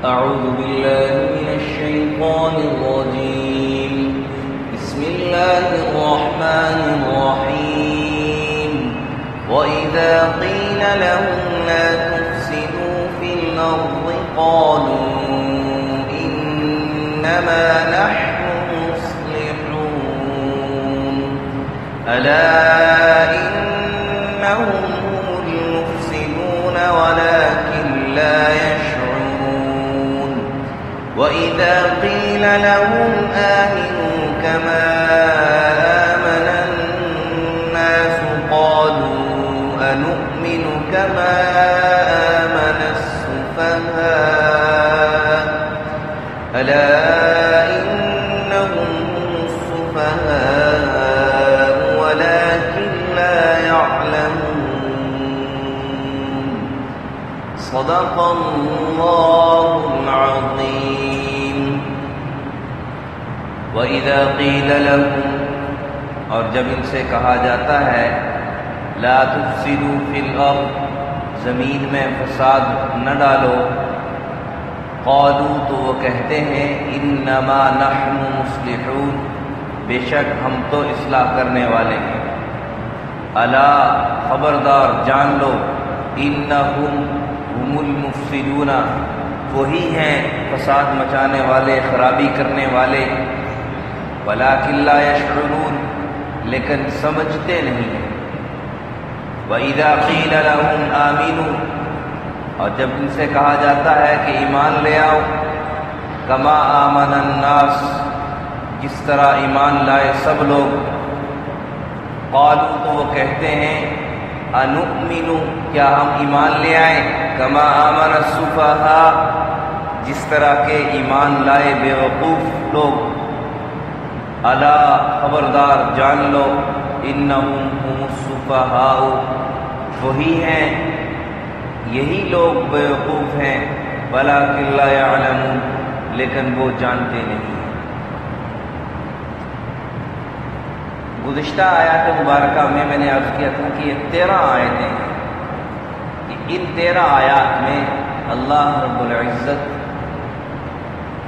أعوذ بالله من الشيطان الرجيم. بسم الله الرحمن الرحيم. وإذا قيل لهم لا تفسدوا في الأرض قالوا إنما نحن مصلحون ألا إنهم هم المفسدون ولكن لا يشعرون. وإذا قيل لهم آمنوا كما آمن الناس قالوا أنؤمن كما آمن السفهاء ألا إنهم هم السفهاء ولكن لا يعلمون. صدق الله العظيم. وَإِذَا قِيلَ لَهُمْ، اور جب ان سے کہا جاتا ہے لا تفسدوا فی الارض، زمین میں فساد نہ ڈالو، قالوا، تو وہ کہتے ہیں انما نحن مصلحون، بے شک ہم تو اصلاح کرنے والے ہیں، الا، خبردار جان لو، انہم ہم المفسدون، وہی ہیں فساد مچانے والے، خرابی کرنے والے، ولکن لا یشعرون، لیکن سمجھتے نہیں ہیں۔ وَإِذَا قِيلَ لَهُمْ آمِنُوا، اور جب ان سے کہا جاتا ہے کہ ایمان لے آؤ، کما آمن الناس، جس طرح ایمان لائے سب لوگ، قالوا، تو وہ کہتے ہیں انؤمن، کیا ہم ایمان لے آئیں، کما آمن السفہاء، جس طرح کے ایمان لائے بے وقوف لوگ، الا، خبردار جان لو، انہم هم السفہاء، وہی ہیں، یہی لوگ بے وقوف ہیں، ولکن لا یعلمون، لیکن وہ جانتے نہیں ہیں۔ گزشتہ آیات مبارکہ میں نے عرض کیا تھا کہ یہ 13 آیتیں ہیں، کہ ان 13 آیات میں اللہ رب العزت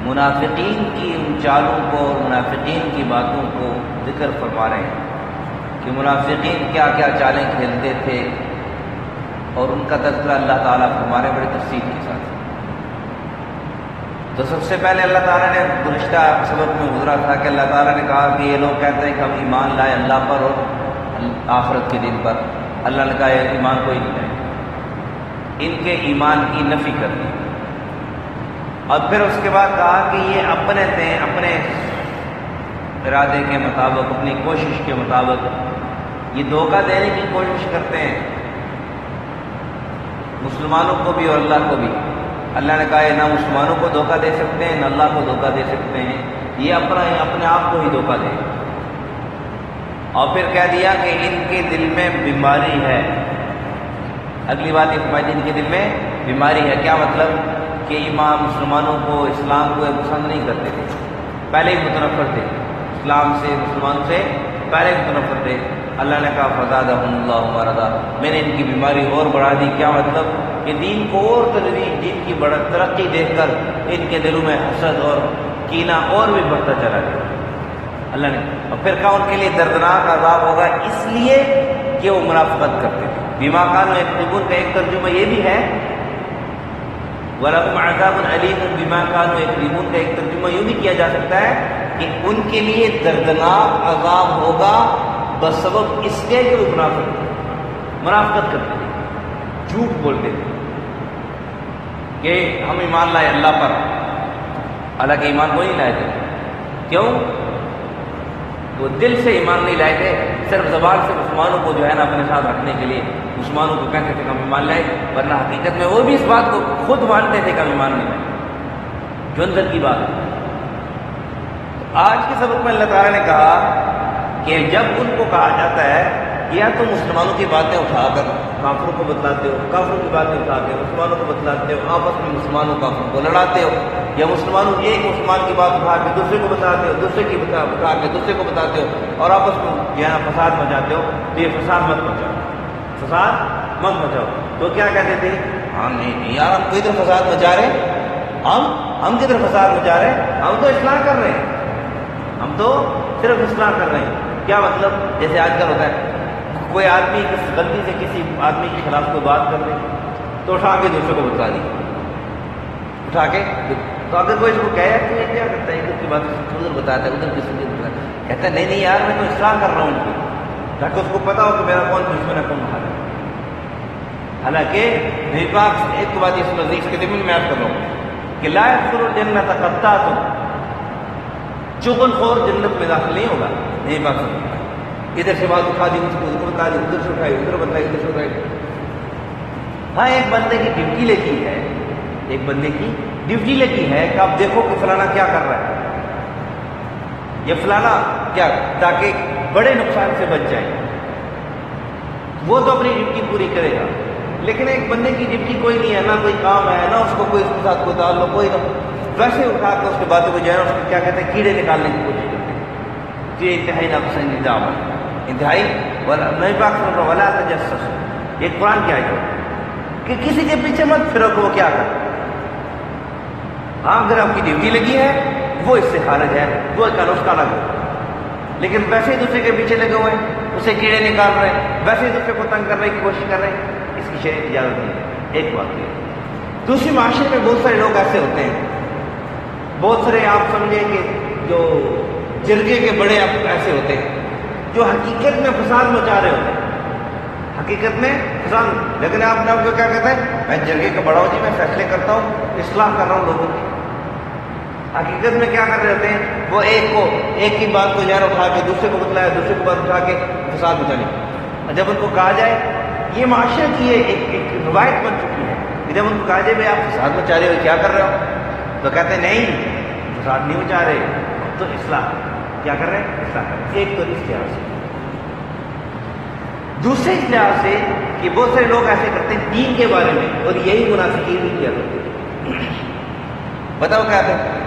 منافقین کی ان چالوں کو اور منافقین کی باتوں کو ذکر فرما رہے ہیں کہ منافقین کیا کیا چالیں کھیلتے تھے، اور ان کا تذکرہ اللہ تعالیٰ فرما رہے ہیں بڑی تفصیل کے ساتھ۔ تو سب سے پہلے اللہ تعالیٰ نے گزشتہ سبق میں گزرا تھا کہ اللہ تعالیٰ نے کہا کہ یہ لوگ کہتے ہیں کہ ہم ایمان لائے اللہ پر اور آخرت کے دن پر، اللہ نے کہا یہ ایمان کوئی نہیں لائے، ان کے ایمان کی نفی کر دی، اور پھر اس کے بعد کہا کہ یہ اپنے ارادے کے مطابق، اپنی کوشش کے مطابق یہ دھوکہ دینے کی کوشش کرتے ہیں مسلمانوں کو بھی اور اللہ کو بھی۔ اللہ نے کہا نہ مسلمانوں کو دھوکہ دے سکتے ہیں، نہ اللہ کو دھوکہ دے سکتے ہیں، یہ اپنے آپ کو ہی دھوکہ دے۔ اور پھر کہہ دیا کہ ان کے دل میں بیماری ہے، اگلی بات یہ فرمائی ان کے دل میں بیماری ہے، کیا مطلب کہ ایمان مسلمانوں کو، اسلام کو پسند نہیں کرتے تھے، پہلے ہی متنفر تھے، اسلام سے، مسلمان سے پہلے ہی متنفر تھے۔ اللہ نے کہا فزادہم اللہ مرضا، میں نے ان کی بیماری اور بڑھا دی، کیا مطلب کہ دین کو اور تجدید، دین کی ترقی دیکھ کر ان کے دلوں میں حسد اور کینہ اور بھی بڑھتا چلا گیا اللہ نے۔ اور پھر کہا ان کے لیے دردناک عذاب ہوگا، اس لیے کہ وہ منافقت کرتے تھے۔ بما کانوا یکذبون کا ایک ترجمہ یہ بھی ہے، وَلَهُمْ عَذَابٌ أَلِيمٌ بِمَا كَانُوا يَكْذِبُونَ کا ایک ترجمہ یوں بھی کیا جا سکتا ہے کہ ان کے لیے دردناک عذاب ہوگا بسبب اس کے کہ وہ منافقت کرتے تھے، جھوٹ بولتے تھے کہ ہم ایمان لائے اللہ پر، حالانکہ ایمان وہ نہیں لائے تھے۔ کیوں؟ وہ دل سے ایمان نہیں لائے تھے، صرف زبان سے مسلمانوں کو جو ہے نا اپنے ساتھ رکھنے کے لیے مسلمانوں کو کہتے تھے کہ ہم ایمان لائے، ورنہ حقیقت میں وہ بھی اس بات کو خود مانتے تھے کہ ہم ایمان نہیں لائے، جو اندر کی بات ہے۔ تو آج کے سبق میں اللہ تعالیٰ نے کہا کہ جب ان کو کہا جاتا ہے یا تو مسلمانوں کی باتیں اٹھا کر کافروں کو بتلاتے ہو، کافروں کی باتیں اٹھا کے مسلمانوں کو بتلاتے ہو، آپس میں مسلمانوں کافروں کو لڑاتے ہو، یا مسلمانوں ایک مسلمان کی بات اٹھا کے دوسرے کو بتاتے ہو، دوسرے کی اٹھا کے دوسرے کو بتاتے ہو، اور آپس میں جو ہے نا فساد مچاتے ہو، تو یہ فساد مت مچاؤ، فساد مت مچاؤ۔ تو کیا کہتے تھے؟ ہاں نہیں یار، ہم کو ادھر فساد مچا رہے، ہم کدھر فساد مچا رہے ہیں؟ ہم تو اصلاح کر رہے ہیں، ہم تو صرف اصلاح کر رہے ہیں۔ کیا مطلب؟ جیسے آج کل ہوتا ہے کوئی آدمی غلطی سے کسی آدمی کے خلاف کوئی بات کر لے تو اٹھا کے دوسرے کو بتا دی، اٹھا کے تو اگر کوئی اس کو کہے کہ یہ کیا کرتا ہے ادھر کی بات ادھر بتاتا ہے ادھر کسی کو بتاتا ہے، کہتا ہے نہیں یار میں تو اصلاح کر رہا ہوں ان کی، تاکہ اس کو پتا ہو کہ میرا کون دشمن ہے کون بھائی ہے۔ حالانکہ نبی پاک ایک بات اس نزدیک کے ضمن میں یاد کر رہا ہوں کہ لا يدخل الجنۃ قطاۃ، چغل خور جنت میں داخل نہیں ہوگا۔ نبی پاک صلی اللہ علیہ وسلم ادھر سے بات اٹھا دی اس کو ادھر بتا دی، ادھر سے اٹھائی ادھر بتائی ادھر سے اٹھائی۔ ہاں ایک بندے کی ڈیوٹی لگی ہے، ایک بندے کی ڈیوٹی لگی ہے کہ آپ دیکھو کہ فلانا کیا کر رہا ہے، یہ فلانا کیا، تاکہ بڑے نقصان سے بچ جائے، وہ تو اپنی ڈیوٹی پوری کرے گا۔ لیکن ایک بندے کی ڈیوٹی کوئی نہیں ہے، نہ کوئی کام ہے، نہ اس کو کوئی اس کے ساتھ کوئی تعلق، کوئی نہ ویسے اٹھا کے اس کے باتوں کو جو ہے اس کو کیا کہتے ہیں کیڑے نکالنے کی کوشش کرتے ہیں۔ یہ انتہائی ناپسندیدہ عمل، انتہائی نبی پاک صلی اللہ علیہ وسلم ولا تجسس، یہ قرآن کی آیت ہے کہ کسی کے پیچھے مت پھرو کہ وہ کیا کرے۔ ہاں اگر آپ کی ڈیوٹی لگی ہے وہ اس سے خارج ہے، وہ ایک نسخہ لگا، لیکن ویسے ہی دوسرے کے پیچھے لگے ہوئے ہیں، اسے کیڑے نکال رہے ہیں، ویسے ہی دوسرے کو تنگ کرنے کی کوشش کر رہے ہیں، اس کی شریعت اجازت نہیں ہے۔ ایک بات یہ دوسری، معاشرے میں بہت سارے لوگ ایسے ہوتے ہیں، بہت سارے آپ سمجھیں کہ جو جرگے کے بڑے ایسے ہوتے ہیں جو حقیقت میں فساد مچا رہے ہوتے ہیں، حقیقت میں فساد، لیکن آپ نے جو کیا کہتے ہیں میں جرگے کا بڑا ہوں جی، میں فیصلے کرتا ہوں، اصلاح کر رہا ہوں لوگوں کی۔ حقیقت میں کیا کر رہے ہوتے ہیں وہ ایک کی بات کو یار اٹھا کے دوسرے کو بتلایا، دوسرے کو بات اٹھا کے فساد مچانے۔ اور جب ان کو کہا جائے، یہ معاشرے کی ایک روایت بن چکی ہے کہ جب ان کو کہا جائے بھائی آپ فساد مچا رہے ہو کیا کر رہے ہو، تو کہتے ہیں نہیں فساد نہیں مچا رہے، تو اصلاح کیا کر رہے ہیں، اصلاح کر رہے ہیں۔ ایک تو اس لحاظ سے، دوسرے اس لحاظ سے کہ بہت سارے لوگ ایسے کرتے ہیں دین کے بارے میں، اور یہی منافقین بھی کیا کرتے ہیں۔ بتاؤ کیا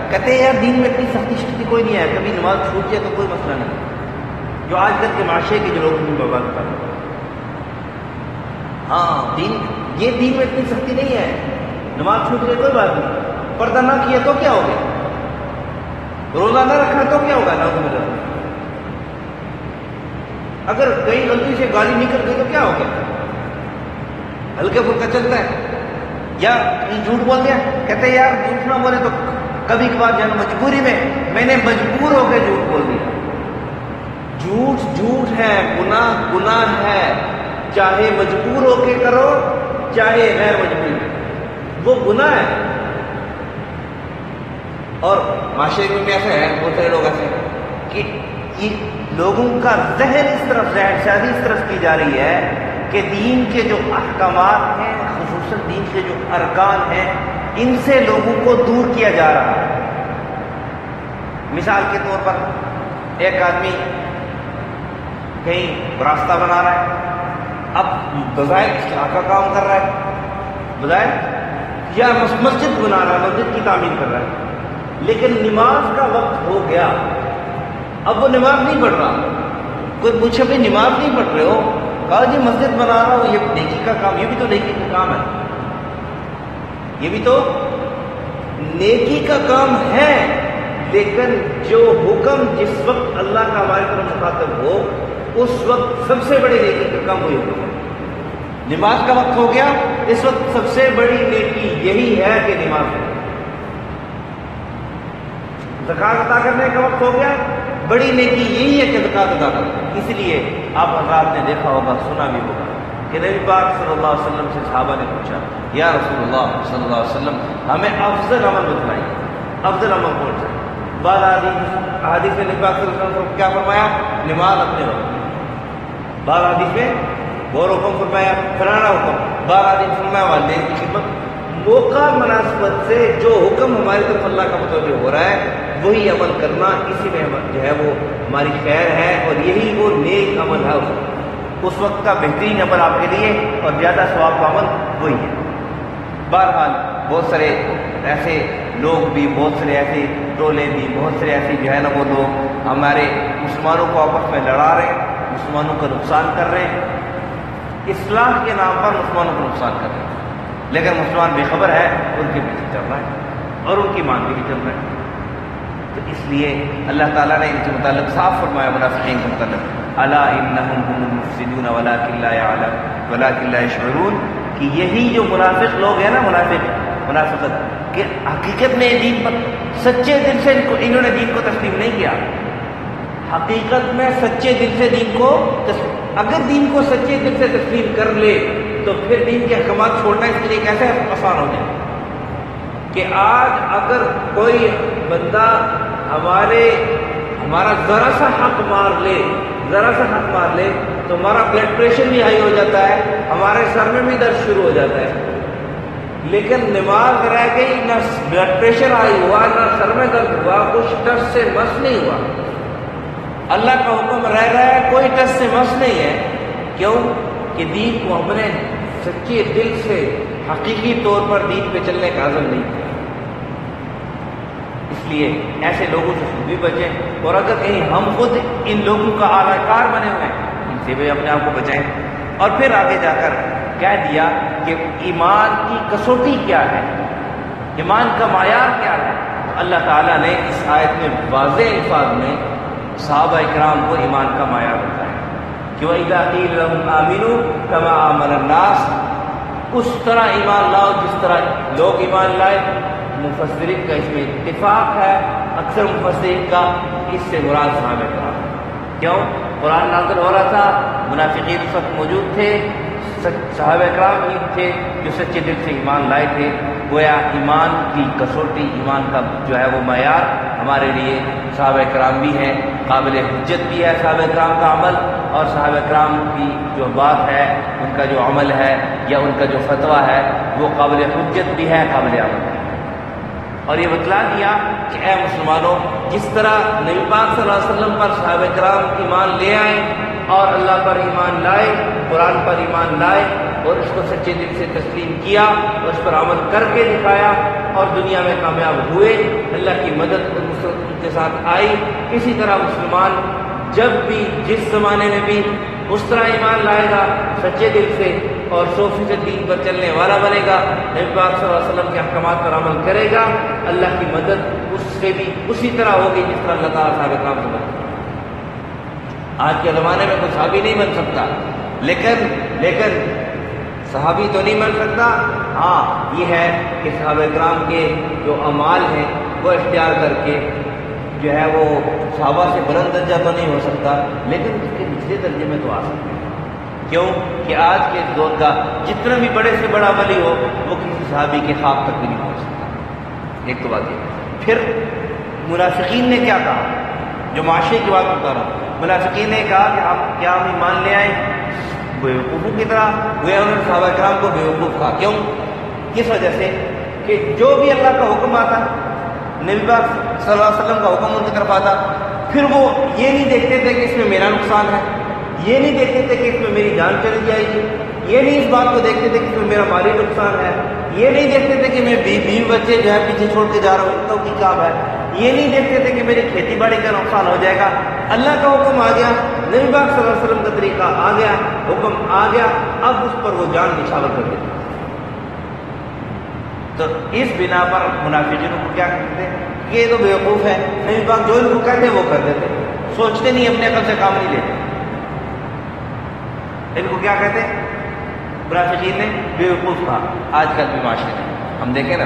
کہتے ہیں یار دین میں اتنی سختی شختی کوئی نہیں ہے، کبھی نماز چھوٹ جائے تو کوئی مسئلہ نہیں، جو آج کل کے معاشرے کے جو لوگ دین برباد کر رہے ہیں۔ ہاں یہ دین میں اتنی سختی نہیں ہے، نماز چھوٹ جائے کوئی بات نہیں، پردہ نہ کیا تو کیا ہو گیا، روزہ نہ رکھا تو کیا ہوگا، نہ اگر کہیں غلطی سے گالی نکل گئی تو کیا ہو گیا، ہلکے پھلکا چلتا ہے، یا کہیں جھوٹ بول دیا، کہتے ہیں یار جھوٹ نہ بولے تو کبھی کبھار جانا مجبوری میں نے مجبور ہو کے جھوٹ بول دیا۔ جھوٹ ہے، گناہ ہے، چاہے مجبور ہو کے کرو چاہے غیر مجبور، وہ گناہ ہے۔ اور معاشرے میں بھی ایسا ہے، بہت سارے لوگ ایسے ہیں کہ لوگوں کا ذہن اس طرف شادی اس طرف کی جا رہی ہے کہ دین کے جو احکامات ہیں، خصوصاً دین کے جو ارکان ہیں، ان سے لوگوں کو دور کیا جا رہا ہے۔ مثال کے طور پر ایک آدمی کہیں راستہ بنا رہا ہے، اب بظاہر اصلاح کا کام کر رہا ہے، بظاہر یا مسجد بنا رہا ہے، مسجد کی تعمیر کر رہا ہے، لیکن نماز کا وقت ہو گیا، اب وہ نماز نہیں پڑھ رہا۔ کوئی پوچھے بھائی نماز نہیں پڑھ رہے ہو، کہا جی مسجد بنا رہا ہوں، یہ نیکی کا کام، یہ بھی تو نیکی کا کام ہے، یہ بھی تو نیکی کا کام ہے، لیکن جو حکم جس وقت اللہ کا ہماری طرف مخاطب ہو اس وقت سب سے بڑی نیکی کا کام وہی حکم ہے۔ نماز کا وقت ہو گیا، اس وقت سب سے بڑی نیکی یہی ہے کہ نماز ہے۔ زکات ادا کرنے کا وقت ہو گیا، بڑی نیکی یہی ہے کہ زکات ادا کرو۔ اس لیے آپ حضرات نے دیکھا ہوگا، سنا بھی ہوگا کہ نبی پاک صلی اللہ علیہ وسلم سے صحابہ نے پوچھا یا رسول اللہ صلی اللہ علیہ وسلم ہمیں افضل عمل بتلائیے، افضل عمل کون سا؟ بعض حدیث میں نبی پاک صلی اللہ علیہ وسلم کیا فرمایا؟ نماز اپنے وقت میں۔ بعض حدیث میں غور حکم فرمایا، فلانا حکم، بعض حدیث فرمایا والدین کی خدمت۔ موقع مناسبت سے جو حکم ہماری طرف اللہ کا متوجہ ہو رہا ہے وہی عمل کرنا، اسی میں جو ہے وہ ہماری خیر ہے، اور یہی وہ نیک عمل ہے اس وقت کا بہترین عمل آپ کے لیے، اور زیادہ ثواب کا عمل وہی ہے۔ بہرحال بہت سارے ایسے لوگ بھی، بہت سارے ایسے ٹولے بھی، بہت سارے ایسے جو ہے نا وہ لوگ ہمارے مسلمانوں کو آپس میں لڑا رہے ہیں، مسلمانوں کا نقصان کر رہے ہیں، اصلاح کے نام پر مسلمانوں کو نقصان کر رہے ہیں، لیکن مسلمان بے خبر ہے، ان کے پیچھے چل رہا ہے۔ اور ان کی مان کے بھی چل رہے ہیں۔ تو اس لیے اللہ تعالیٰ نے ان کے متعلق صاف فرمایا منافقین کے متعلق، الا انہم هم المفسدون ولکن لا یشعرون، کہ یہی جو منافق لوگ ہیں نا، منافقت کہ حقیقت میں دین پر سچے دل سے انہوں نے دین کو تسلیم نہیں کیا۔ حقیقت میں سچے دل سے دین کو اگر دین کو سچے دل سے تسلیم کر لے تو پھر دین کے احکامات چھوڑنا اس کے لیے کیسے آسان ہو جائے کہ آج اگر کوئی بندہ ہمارا ذرا سا حق مار لے تو ہمارا بلڈ پریشر بھی ہائی ہو جاتا ہے، ہمارے سر میں بھی درد شروع ہو جاتا ہے۔ لیکن نماز رہ گئی، نہ بلڈ پریشر ہائی ہوا، نہ سر میں درد ہوا، کچھ ٹس سے مس نہیں ہوا۔ اللہ کا حکم رہ رہا ہے، کوئی ٹس سے مس نہیں ہے۔ کیوں؟ کہ دین کو ہم نے سچے دل سے حقیقی طور پر دین پہ چلنے کا عزم نہیں کیا۔ اس لیے ایسے لوگوں سے خود بھی بچیں، اور اگر کہیں ہم خود ان لوگوں کا اعلی کار بنے ہوئے ہیں، ان سے بھی اپنے آپ کو بچائیں۔ اور پھر آگے جا کر کہہ دیا کہ ایمان کی کسوٹی کیا ہے، ایمان کا معیار کیا ہے۔ اللہ تعالیٰ نے اس آیت میں واضح الفاظ میں صحابہ اکرام کو ایمان کا معیار بتایا کہ وَإِذَا قِيلَ لَهُمْ آمِنُوا كَمَا آمَنَ النَّاسُ، اس طرح ایمان لاؤ جس طرح لوگ ایمان لائے۔ مفسرین کا اس میں اتفاق ہے، اکثر مفسرین کا اس سے مراد صحابہ اکرام۔ کیوں؟ قرآن نازل ہو رہا تھا، منافقین اس وقت موجود تھے، صحابہ اکرام ہی تھے جو سچے دل سے ایمان لائے تھے۔ گویا ایمان کی کسوٹی، ایمان کا جو ہے وہ معیار ہمارے لیے صحابہ اکرام بھی ہیں، قابل حجت بھی ہے صحابہ اکرام کا عمل، اور صحابہ اکرام کی جو بات ہے، ان کا جو عمل ہے یا ان کا جو فتویٰ ہے وہ قابل حجت بھی ہے، قابل عمل ہے۔ اور یہ بتلا دیا کہ اے مسلمانوں، جس طرح نبی پاک صلی اللہ علیہ وسلم پر صحابہ کرام ایمان لے آئے اور اللہ پر ایمان لائے، قرآن پر ایمان لائے اور اس کو سچے دل سے تسلیم کیا اور اس پر عمل کر کے دکھایا اور دنیا میں کامیاب ہوئے، اللہ کی مدد اور نصرت ان کے ساتھ آئی، اسی طرح مسلمان جب بھی جس زمانے میں بھی اس طرح ایمان لائے گا سچے دل سے اور 100% دین پر چلنے والا بنے گا، نبی پاک صلی اللہ علیہ وسلم کے احکامات پر عمل کرے گا، اللہ کی مدد اس سے بھی اسی طرح ہوگی جس طرح اللہ تعالیٰ صحابہ کرام سے بنے۔ آج کے زمانے میں کوئی صحابی نہیں بن سکتا، لیکن صحابی تو نہیں بن سکتا۔ ہاں یہ ہے کہ صحابہ کرام کے جو اعمال ہیں وہ اختیار کر کے جو ہے وہ صحابہ سے بلند درجہ تو نہیں ہو سکتا، لیکن اس کے نچلے درجے میں تو آ سکتے ہیں۔ کیوں کہ آج کے دور کا جتنا بھی بڑے سے بڑا ولی ہو وہ کسی صحابی کے خواب تک بھی نہیں پہنچ سکتا۔ ایک تو بات یہ۔ پھر منافقین نے کیا کہا، جو معاشرے کی بات بتا رہا ہوں، منافقین نے کہا کہ ہم ایمان لے آئیں بیوقوفوں کی طرح، گویا انہوں نے صحابہ کرام کو بیوقوف کہا۔ کیوں؟ اس وجہ سے کہ جو بھی اللہ کا حکم آتا، نبی پاک صلی اللہ علیہ وسلم کا حکم ان کی طرف آتا، پھر وہ یہ نہیں دیکھتے تھے کہ اس میں میرا نقصان ہے، یہ نہیں دیکھتے تھے کہ اس میں میری جان چلی جائے گی، یہ نہیں اس بات کو دیکھتے تھے کہ اس میں میرا مالی نقصان ہے، یہ نہیں دیکھتے تھے کہ میں بیوی بچے جو ہے پیچھے چھوڑ کے جا رہا ہوں تو کی کام ہے، یہ نہیں دیکھتے تھے کہ میری کھیتی باڑی کا نقصان ہو جائے گا۔ اللہ کا حکم آ گیا، نبی پاک صلی اللہ علیہ وسلم کا طریقہ آ گیا، حکم آ گیا، اب اس پر وہ جان نچھاور کر دیتے۔ تو اس بنا پر منافقین کو کیا کہتے ہیں کہ یہ تو بیوقوف ہے، نبی پاک جو ان کو کہتے ہیں وہ کر دیتے، سوچتے نہیں، اپنے عقل سے کام نہیں لیتے۔ ان کو کیا کہتے ہیں؟ منافقین نے بیوقوف کہا۔ آج کل بھی معاشرے میں ہم دیکھیں نا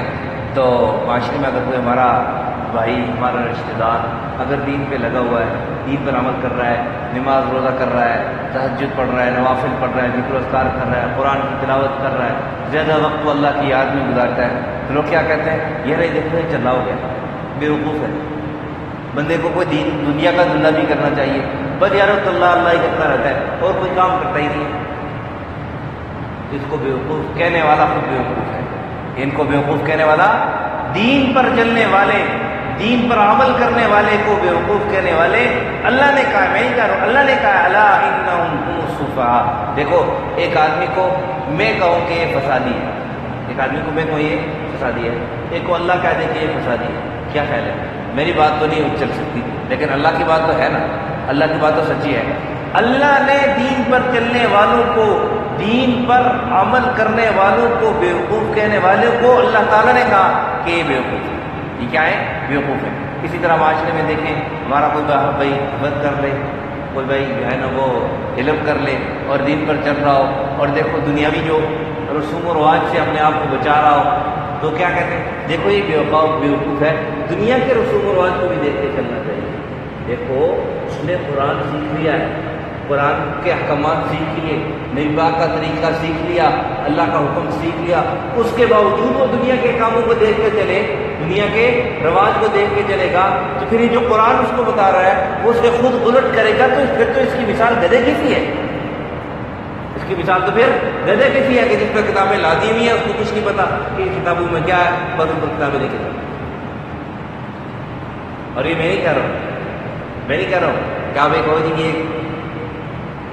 تو معاشرے میں اگر کوئی ہمارا بھائی، ہمارا رشتہ دار اگر دین پہ لگا ہوا ہے، دین پر عمل کر رہا ہے، نماز روزہ کر رہا ہے، تہجد پڑھ رہا ہے، نوافل پڑھ رہا ہے، ذکر و اذکار کر رہا ہے، قرآن کی تلاوت کر رہا ہے، زیادہ وقت وہ اللہ کی یاد میں گزارتا ہے، تو لوگ کیا کہتے ہیں؟ یہ رہی دیکھو یہ چلا ہو گیا، بیوقوف ہے۔ بندے کو کوئی دنیا کا دھندا بھی کرنا چاہیے، بس یار تو اللہ اللہ ہی کرتا رہتا ہے اور کوئی کام کرتا ہی نہیں ہے۔ اس کو بیوقوف کہنے والا خود بیوقوف ہے۔ ان کو بیوقوف کہنے والا دین پر چلنے والے، دین پر عمل کرنے والے کو بیوقوف کہنے والے اللہ نے کہا، میں ہی کہہ رہا ہوں، اللہ نے کہا الا انہم هم السفہاء۔ دیکھو ایک آدمی کو میں کہوں کہ یہ فسادی ہے، ایک آدمی کو میں کہوں یہ فسادی ہے، ایک کو اللہ کہہ دے کہ یہ فسادی ہے، کیا خیال ہے؟ میری بات تو نہیں چل سکتی، لیکن اللہ کی بات تو ہے نا، اللہ کی بات تو سچی ہے۔ اللہ نے دین پر چلنے والوں کو، دین پر عمل کرنے والوں کو بیوقوف کہنے والوں کو اللہ تعالیٰ نے کہا کہ یہ بیوقوف ہے۔ یہ کیا ہے؟ بیوقوف ہے۔ اسی طرح معاشرے میں دیکھیں، ہمارا کوئی بھائی عبادت کر لے، کوئی بھائی جو ہے نا وہ علم کر لے اور دین پر چل رہا ہو، اور دیکھو دنیاوی جو رسوم و رواج سے اپنے آپ کو بچا رہا ہو، تو کیا کہتے ہیں؟ دیکھو یہ بیوقوف ہے، دنیا کے رسوم و رواج کو بھی دیکھ کے چلنا چاہیے۔ دیکھو اس نے قرآن سیکھ لیا ہے، قرآن کے احکامات سیکھ لیے، نبی پاک کا طریقہ سیکھ لیا، اللہ کا حکم سیکھ لیا، اس کے باوجود وہ دنیا کے کاموں کو دیکھ کے چلے، دنیا کے رواج کو دیکھ کے چلے گا، تو پھر یہ جو قرآن اس کو بتا رہا ہے وہ اس کے خود الٹ کرے گا، تو پھر تو اس کی مثال گدھے کی سی ہے۔ اس کی مثال تو پھر گدھے کی سی ہے کہ جس پہ کتابیں لا دی ہوئی ہیں، اس کو کچھ نہیں پتا کہ ان کتابوں میں کیا ہے، بس ان کو کتابیں لے کے جاؤ۔ اور یہ میں نہیں کہہ رہا ہوں کہ آپ ایک جی یہ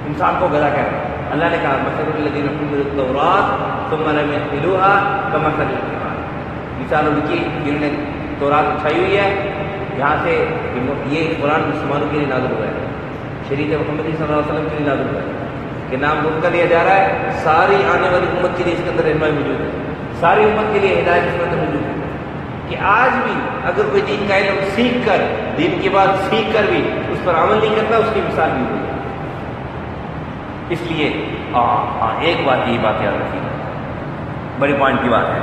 انسان کو گدھا کہہ رہا ہے۔ اللہ نے کہا مثل الذین حملوا التوراۃ ثم لم يحملوها كمثل الحمار، مثال ان کی جنہوں نے تورات اٹھائی ہوئی ہے، یہاں سے یہ قرآن مسلمانوں کے لیے نازل ہوا ہے، شریعت محمدی صلی اللہ علیہ وسلم کے لیے نازل ہوا ہے کہ نام گم کر لیا جا رہا ہے، ساری آنے والی امت کے لیے اس کے اندر رہنمائی موجود ہے، ساری امت کے لیے ہدایت اس کے اندر موجود ہے کہ آج بھی اگر کوئی دین کا علم سیکھ کر، دین کی بات سیکھ کر بھی اس پر عمل نہیں کرتا، اس کی مثال بھی ہوئی ہے۔ اس لیے ایک بات، یہی بات یاد رکھیے، بڑی پوائنٹ کی بات ہے،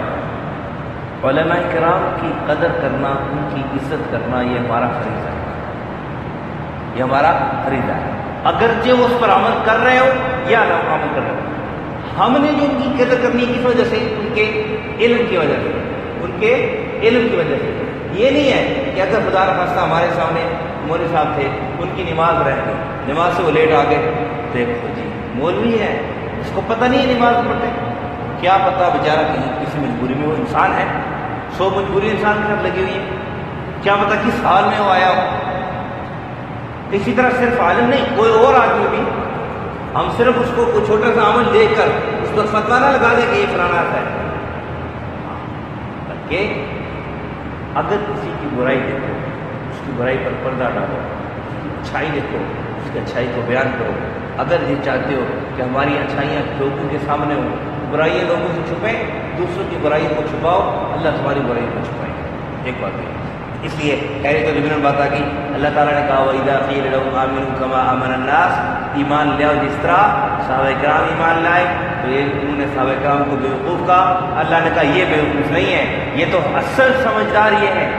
علماء کرام کی قدر کرنا، ان کی عزت کرنا، یہ ہمارا فریضہ ہے، یہ ہمارا فریضہ ہے، اگرچہ وہ اس پر عمل کر رہے ہو یا نہ عمل کر رہے ہو۔ ہم نے جو ان کی قدر کرنی کس وجہ سے؟ ان کے علم کی وجہ سے، ان کے علم کی وجہ سے۔ یہ نہیں ہے کہ اگر خدا نخواستہ ہمارے سامنے مولوی صاحب تھے، ان کی نماز رہ گئی، نماز سے وہ لیٹ آ گئے، دیکھو جی مولوی ہے، اس کو پتہ نہیں ہے نماز پڑھتے، کیا پتہ بیچارہ کہیں کسی مجبوری میں، وہ انسان ہے، 100 مجبوری انسان کے ساتھ لگی ہوئی ہے، کیا پتہ کس حال میں وہ آیا ہو۔ اسی طرح صرف عالم نہیں، کوئی اور آدمی بھی، ہم صرف اس کو کوئی چھوٹا سا عمل دیکھ کر اس پر فتویٰ نہ لگا دیں کہ یہ فلانا ایسا ہے، بلکہ اگر کسی کی برائی دیکھو، اس کی برائی پر پردہ ڈالو، اس کی اچھائی دیکھو، اس کی اچھائی کو بیان کرو۔ اگر یہ چاہتے ہو کہ ہماری اچھائیاں لوگوں کے سامنے ہوں، برائیاں لوگوں سے چھپیں، دوسروں کی برائی کو چھپاؤ، اللہ تمہاری برائی کو چھپائے گا۔ ایک بات ہے، اس لیے کہہ تو جبران بات آ گئی، اللہ تعالیٰ نے کہا وَإِذَا قِيلَ لَهُمْ آمِنُوا كَمَا آمَنَ النَّاسُ، ایمان لے آؤ جس طرح صحابہ کرام ایمان لائے، تو یہ انہوں نے صحابہ کرام کو بیوقوف کہا۔ اللہ نے کہا یہ بیوقوف نہیں ہے، یہ تو اصل سمجھدار یہ ہے،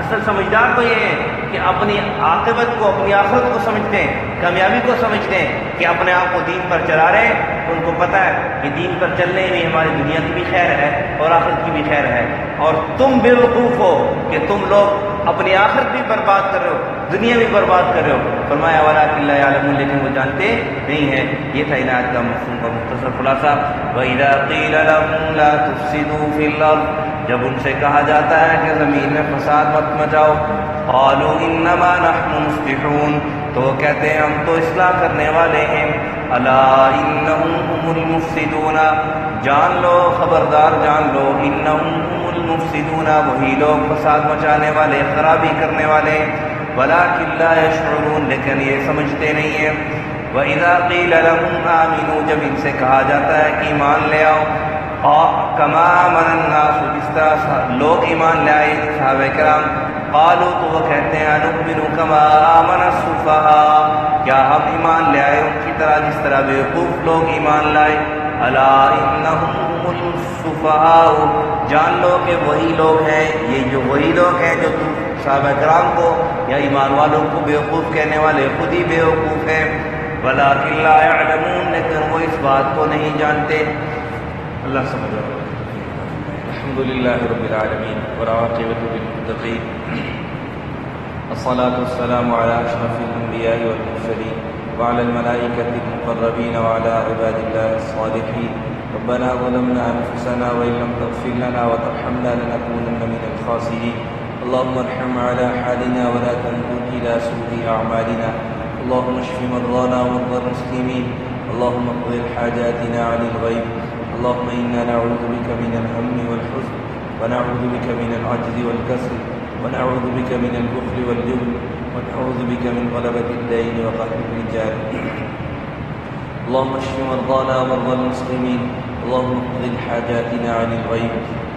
اصل سمجھدار تو یہ ہے کہ اپنی عاقبت کو، اپنی آخرت کو سمجھتے ہیں، کامیابی کو سمجھتے ہیں کہ اپنے آپ کو دین پر چلا رہے ہیں، ان کو پتہ ہے کہ دین پر چلنے میں ہماری دنیا کی بھی خیر ہے اور آخرت کی بھی خیر ہے۔ اور تم بیوقوف ہو کہ تم لوگ اپنی آخرت بھی برباد کر رہے ہو، دنیا بھی برباد کر رہے ہو۔ فرمایا وَلَٰكِن لَّا يَعْلَمُونَ، لیکن وہ جانتے نہیں ہیں۔ یہ تھا ان آیت کا مفہوم کا مختصر خلاصہ۔ وَإِذَا قِيلَ لَهُمْ لَا تُفْسِدُوا فِي الْأَرْضِ، جب ان سے کہا جاتا ہے کہ زمین میں فساد مت مچاؤ، قَالُوا إِنَّمَا نَحْنُ مُصْلِحُونَ، تو وہ کہتے ہیں ہم تو اصلاح کرنے والے ہیں۔ أَلَا إِنَّهُمْ هُمُ الْمُفْسِدُونَ، جان لو، خبردار جان لو، إِنَّهُمْ هُمُ الْمُفْسِدُونَ، وہی لوگ فساد مچانے والے، خرابی کرنے والے، وَلَٰكِن لَّا يَشْعُرُونَ، لیکن یہ سمجھتے نہیں ہیں۔ وَإِذَا قِيلَ لَهُمْ آمِنُوا، جب ان سے کہا جاتا ہے کہ ایمان لے آؤ، کما آمن الناس، جس طرح لوگ ایمان لے آئے صحابہ کرام، قالوا، تو وہ کہتے ہیں انؤمن کما آمن السفہاء، کیا ہم ایمان لے آئے ان کی طرح جس طرح بیوقوف لوگ ایمان لائے۔ الا انہم هم السفہاء، جان لو کہ وہی لوگ ہیں، یہ جو وہی لوگ ہیں جو صحابہ کرام کو یا ایمان والوں کو بیوقوف کہنے والے خود ہی بیوقوف ہیں۔ ولکن لا يعلمون، لیکن وہ اس بات کو نہیں جانتے۔ اللہ سمجھ رہا ہے۔ الحمد للہ رب العالمین والعاقبۃ للمتقین، الصلاة والسلام علی اشرف الانبیاء والمرسلین وعلى الملائکة المقربین وعلى عباد اللہ الصالحین۔ ربنا ظلمنا انفسنا وان لم تغفر لنا وترحمنا لنكونن من الخاسرین۔ اللهم ارحم على حالنا ولا تنظر الى سوء اعمالنا، اللهم اشف مرضانا ومرضى المسلمين، اللهم اقض حاجاتنا عن الغيب، اللهم إنا نعوذ بك من الهم والحزن، ونعوذ بك من العجز والكسل، ونعوذ بك من البخل والجبن، ونعوذ بك من غلبة الدين وقهر الرجال۔ اللهم اشف مرضانا ومرضى المسلمين، اللهم اقض حاجاتنا عن الغيب،